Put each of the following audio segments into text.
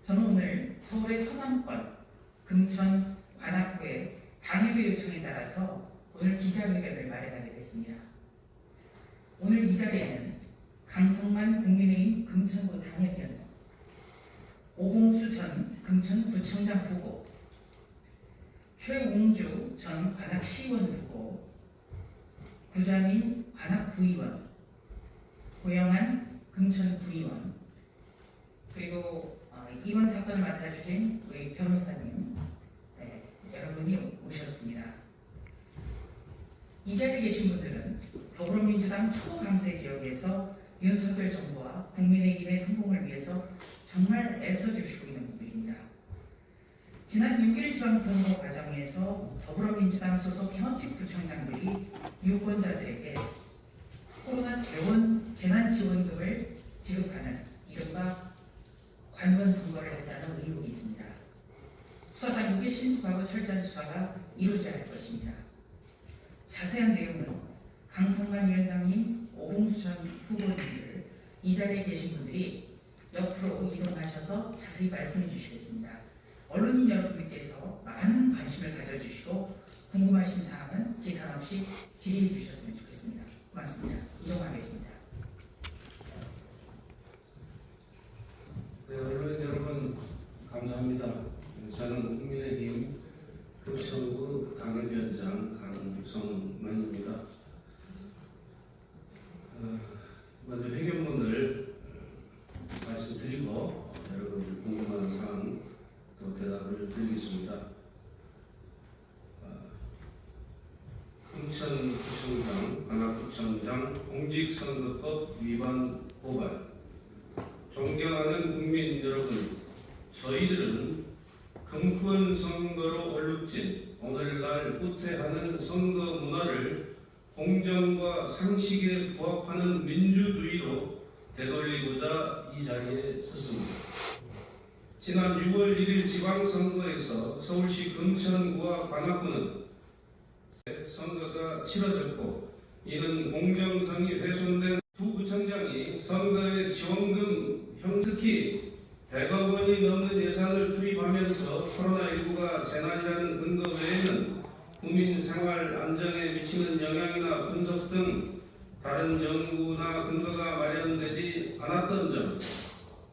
저는 오늘 서울의 서남권 금천 관악구의 당협의 요청에 따라서 오늘 기자회견을 마련하게 됐습니다. 오늘 이 자리에는 강성만 국민의힘 금천구 당협위원, 오봉수 전 금천구청장 후보, 최웅주 전 관악시의원 후보, 구자민 관악구의원, 고영한 금천구의원, 그리고 이번 사건을 맡아주신 우리 변호사님, 여러분이 오셨습니다. 이 자리에 계신 분들은 더불어민주당 초강세 지역에서 윤석열 정부와 국민의힘의 성공을 위해서 정말 애써주시고 있는 분들입니다. 지난 6일 지방선거 과정에서 더불어민주당 소속 현직 구청장들이 유권자들에게 코로나 재난지원금을 지급하는 이른바 관건선거를 했다는 의혹이 있습니다. 수사가 6일 신속하고 철저한 수사가 이루어져야 할 것입니다. 자세한 내용은 강성만 위원장님, 오봉수 전 후보님들, 이 자리에 계신 분들이 옆으로 이동하셔서 자세히 말씀해 주시겠습니다. 언론인 여러분께서 많은 관심을 가져주시고 궁금하신 사항은 기탄 없이 질의해 주셨으면 좋겠습니다. 고맙습니다. 이동하겠습니다. 네, 언론인 여러분 감사합니다. 저는 국민의힘 금천구 당협위원장 강성만입니다. 먼저 회견문을 말씀드리고 여러분 궁금한 사항 또 대답을 드리겠습니다. 금천구청장, 관악구청장 공직선거법 위반 고발. 존경하는 국민 여러분, 저희들은 금권 선거로 얼룩진 오늘날 후퇴하는 선거 문화를 공정과 상식에 부합하는 민주주의로 되돌리고자 이 자리에 섰습니다. 지난 6월 1일 지방선거에서 서울시 금천구와 관악구는 선거가 치러졌고, 이는 공정성이 훼손된 두 구청장이 선거의 지원금 특히 100억 원이 넘는 예산을 투입하면서 코로나19가 재난이라는 근거 외에는 국민 생활 안정에 미치는 영향이나 분석 등 다른 연구나 근거가 마련되지 않았던 점,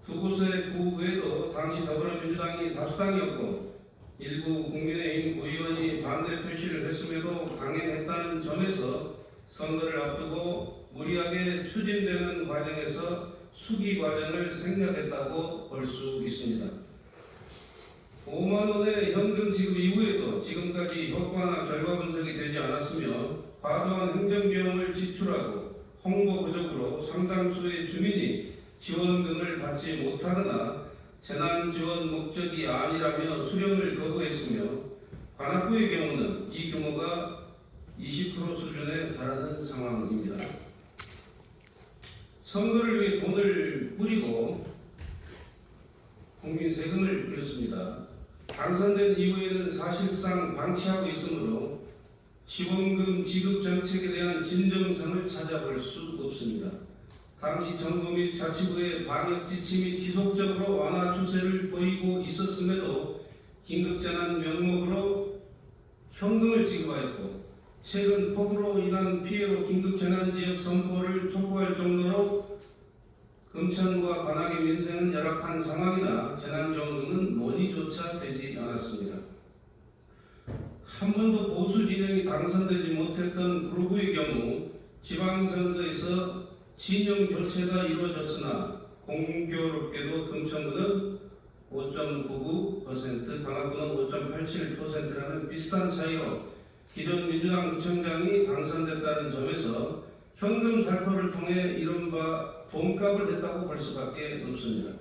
두 곳의 구 외에도 당시 더불어민주당이 다수당이었고 일부 국민의힘 의원이 반대 표시를 했음에도 강행했다는 점에서 선거를 앞두고 무리하게 추진되는 과정에서 수기 과정을 생략했다고 볼 수 있습니다. 5만 원의 현금 지급 이후에도 지금까지 효과나 결과 분석이 되지 않았으며 과도한 행정비용을 지출하고 홍보 부족으로 상당수의 주민이 지원금을 받지 못하거나 재난지원 목적이 아니라며 수령을 거부했으며 관악구의 경우는 이 규모가 20% 수준에 달하는 상황입니다. 선거를 위해 돈을 뿌리고 국민 세금을 들였습니다. 당선된 이후에는 사실상 방치하고 있으므로 지원금 지급 정책에 대한 진정성을 찾아볼 수 없습니다. 당시 정부 및 자치부의 방역 지침이 지속적으로 완화 추세를 보이고 있었음에도 긴급재난 명목으로 현금을 지급하였고, 최근 폭우로 인한 피해로 긴급재난지역 선포를 촉구할 정도로 금천과 관악의 민생은 열악한 상황이나 재난지원금은 논의조차 되지 않았습니다. 한 번도 보수 진영이 당선되지 못했던 구로구의 경우 지방선거에서 진영 교체가 이루어졌으나 공교롭게도 금천구는 5.99%, 관악구는 5.87%라는 비슷한 차이로 기존 민주당 구청장이 당선됐다는 점에서 현금 살포를 통해 이른바 돈값을 냈다고 볼 수밖에 없습니다.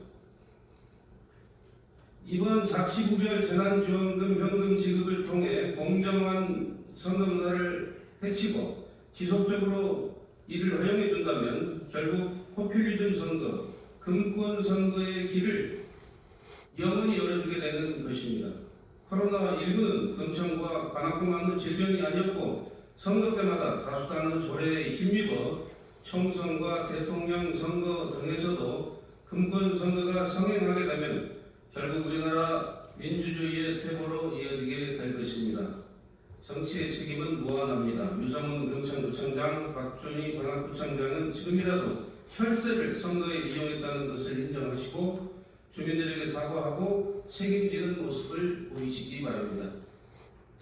이번 자치구별 재난지원금 현금 지급을 통해 공정한 선거 문화를 해치고 지속적으로 이를 허용해 준다면 결국 포퓰리즘 선거, 금권 선거의 길을 영원히 열어주게 되는 것입니다. 코로나19는 금천과 관악구만의 질병이 아니었고 선거 때마다 다수당의 조례에 힘입어 총선과 대통령 선거 등에서도 금권 선거가 성행하게 되면 결국 우리나라 민주주의의 퇴보로 이어지게 될 것입니다. 정치의 책임은 무한합니다. 유성훈 금천구청장, 박준희 광학구청장은 지금이라도 혈세를 선거에 이용했다는 것을 인정하시고 주민들에게 사과하고 책임지는 모습을 보이시기 바랍니다.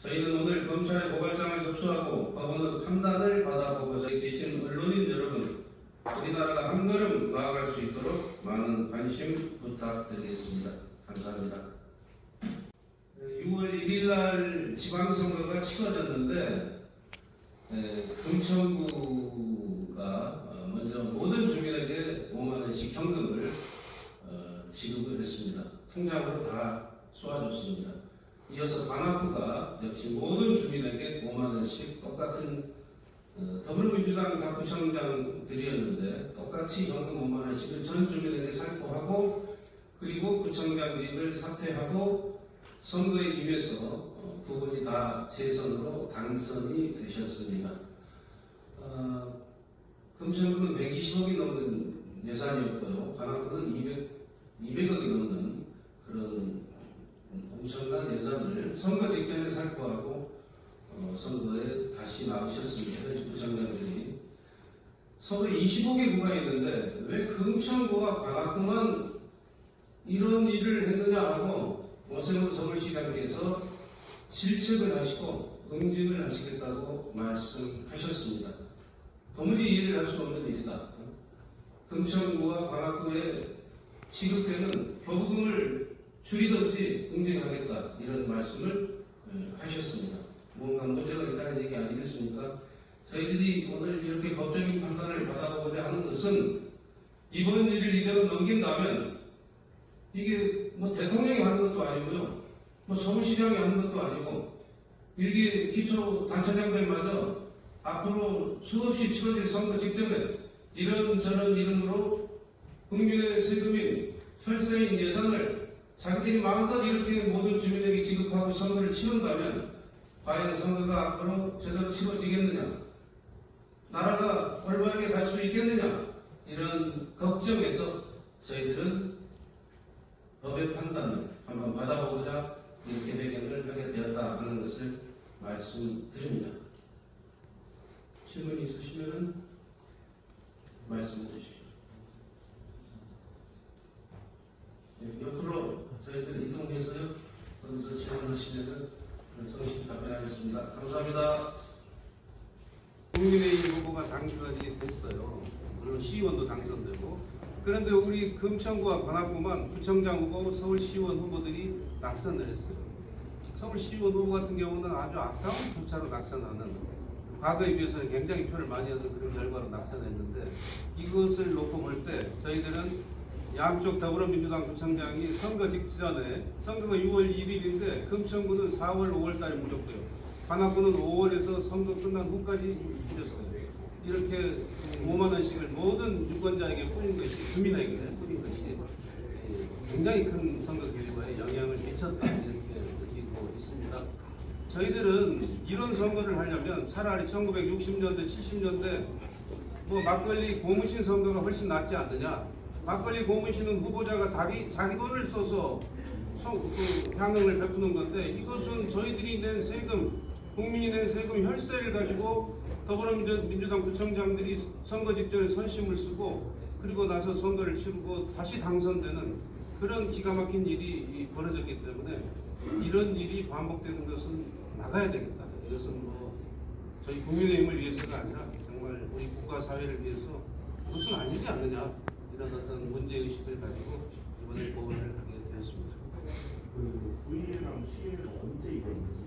저희는 오늘 검찰의 고발장을 접수하고 법원의 판단을 받아보고자 계신 언론인 여러분, 우리나라가 한 걸음 나아갈 수 있도록 많은 관심 부탁드리겠습니다. 감사합니다. 6월 1일 날 지방선거가 치러졌는데 금천구가 먼저 모든 주민에게 5만 원씩 현금을 지급을 했습니다. 통장으로 다 쏘아줬습니다. 이어서 관악구가 역시 모든 주민에게 5만 원씩 똑같은 더불어민주당 각 구청장들이었는데 똑같이 현금 5만 원씩을 전 주민에게 살포하고 그리고 구청장직을 사퇴하고 선거에 임해서 두 분이 다 재선으로 당선이 되셨습니다. 금천구는 120억이 넘는 예산이었고요. 관악구는 200억이 넘는 그런 엄청난 예산을 선거 직전에 살포하고 선거에 다시 나오셨습니다. 현직 구청장들이 서울 25개 구가 있는데 왜 금천구와 관악구만 이런 일을 했느냐 하고 오세훈 서울시장께서 질책을 하시고 응징을 하시겠다고 말씀하셨습니다. 도무지 이해를 할 수 없는 일이다. 금천구와 관악구에 지급되는 교부금을 줄이든지 응징하겠다 이런 말씀을 하셨습니다. 뭔가 문제가 있다는 얘기 아니겠습니까? 저희들이 오늘 이렇게 법적인 판단을 받아보고자 하는 것은 이번 일을 이대로 넘긴다면 이게 뭐 대통령이 하는 것도 아니고요, 뭐 서울시장이 하는 것도 아니고 일개 기초단체장들마저 앞으로 수없이 치러질 선거 직전에 이런저런 이름으로 국민의 세금인 혈세인 예산을 자기들이 마음껏 이렇게 모든 주민에게 지급하고 선거를 치른다면 과연 선거가 앞으로 제대로 치러지겠느냐, 나라가 올바르게 갈 수 있겠느냐, 이런 걱정에서 저희들은 법의 판단을 한번 받아보고자 이렇게 배경을 하게 되었다 하는 것을 말씀드립니다. 질문 있으시면 말씀해 주십시오. 옆으로 저희들 이동해서요. 거기서 질문하시면 성실히 답변하겠습니다. 감사합니다. 국민의힘 후보가 당선이 됐어요. 물론 시의원도 당선되고. 그런데 우리 금천구와 관악구만 구청장 후보, 서울시의원 후보들이 낙선을 했어요. 서울시의원 후보 같은 경우는 아주 아까운 주차로 낙선하는, 과거에 비해서는 굉장히 표를 많이 얻은 그런 결과로 낙선했는데, 이것을 놓고 볼 때 저희들은 양쪽 더불어민주당 구청장이 선거 직전에, 선거가 6월 1일인데 금천구는 4월, 5월 달에 물렸고요. 관악구는 5월에서 선거 끝난 후까지 물렸어요. 이렇게 5만 원씩을 모든 유권자에게 뿌린 것이, 주민에게 뿌린 것이 굉장히 큰 선거 결과에 영향을 미쳤다 이렇게 느끼고 있습니다. 저희들은 이런 선거를 하려면 차라리 1960년대, 70년대 뭐 막걸리 고무신 선거가 훨씬 낫지 않느냐. 막걸리 고무신은 후보자가 자기 돈을 써서 향응을 베푸는 건데, 이것은 저희들이 낸 세금, 국민이 낸 세금 혈세를 가지고 더불어민주당 구청장들이 선거 직전에 선심을 쓰고 그리고 나서 선거를 치르고 다시 당선되는 그런 기가 막힌 일이 벌어졌기 때문에 이런 일이 반복되는 것은 나가야 되겠다. 이것은 뭐 저희 국민의힘을 위해서가 아니라 정말 우리 국가 사회를 위해서 그것은 아니지 않느냐, 이런 어떤 문제의식을 가지고 이번에 보고를 하게 되었습니다. 그 구의회랑 시의회는 언제 이거는지?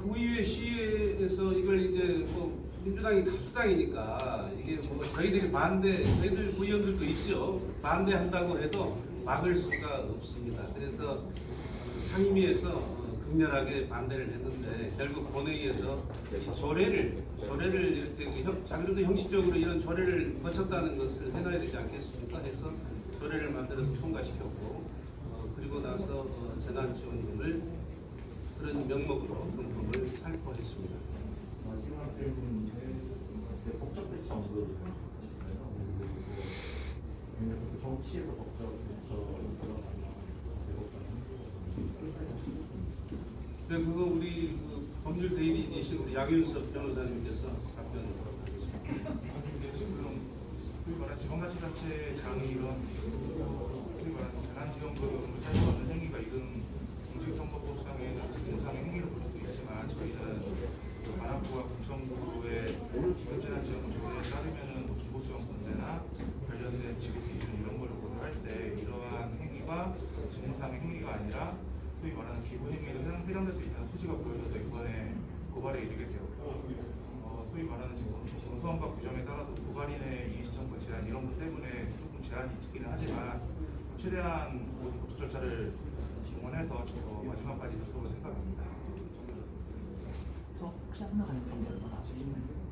구의회 시의회에서 이걸 이제 뭐 민주당이 다수당이니까 이게 뭐 저희들이 저희들 의원들도 있죠. 반대한다고 해도 막을 수가 없습니다. 그래서 상임위에서 극렬하게 반대를 했는데 결국 본회의에서 이 조례를 이렇게 자기들도 형식적으로 이런 조례를 거쳤다는 것을 해놔야 되지 않겠습니까? 해서 조례를 만들어서 통과시켰고 그리고 나서 재난지원금을 그런 명목으로 금품을 살포했습니다. 마지막 질문인데 법적 배치 언급을 하셨어요. 정치에서 법적 배치 그거 우리 그 법률 대리이신 우리 양윤석 변호사님께서 답변을 하겠습니다. 지금 소위 말하는 지방자치단체장이 이런 소위 말하는 재난지원금을 사용하는 행위가 이건 공직선거법상의 공상의 행위로 볼 수도 있지만 저희는 관악구와 구청구의 기존재난지원금 조례에 따르면은 뭐 중고지원권제나 관련된 지급 기준 이런 걸 고려할 때 이러한 행위가 직무상의 행위가 아니라 소위 말하는 기부 행위로 해당될 수 있다는 소지가 보여져서 이번에 고발에 이르게 되었고 소위 말하는 지금 소환과 규정에 따라서 고발인의 이의시청과 제한 이런 것 때문에 조금 제한이 있기는 하지만 최대한 모든 법적 절차를 동원해서 마지막까지 들어볼 생각입니다. 저 혹시 하나 가능성이 얼마나 아시겠나요?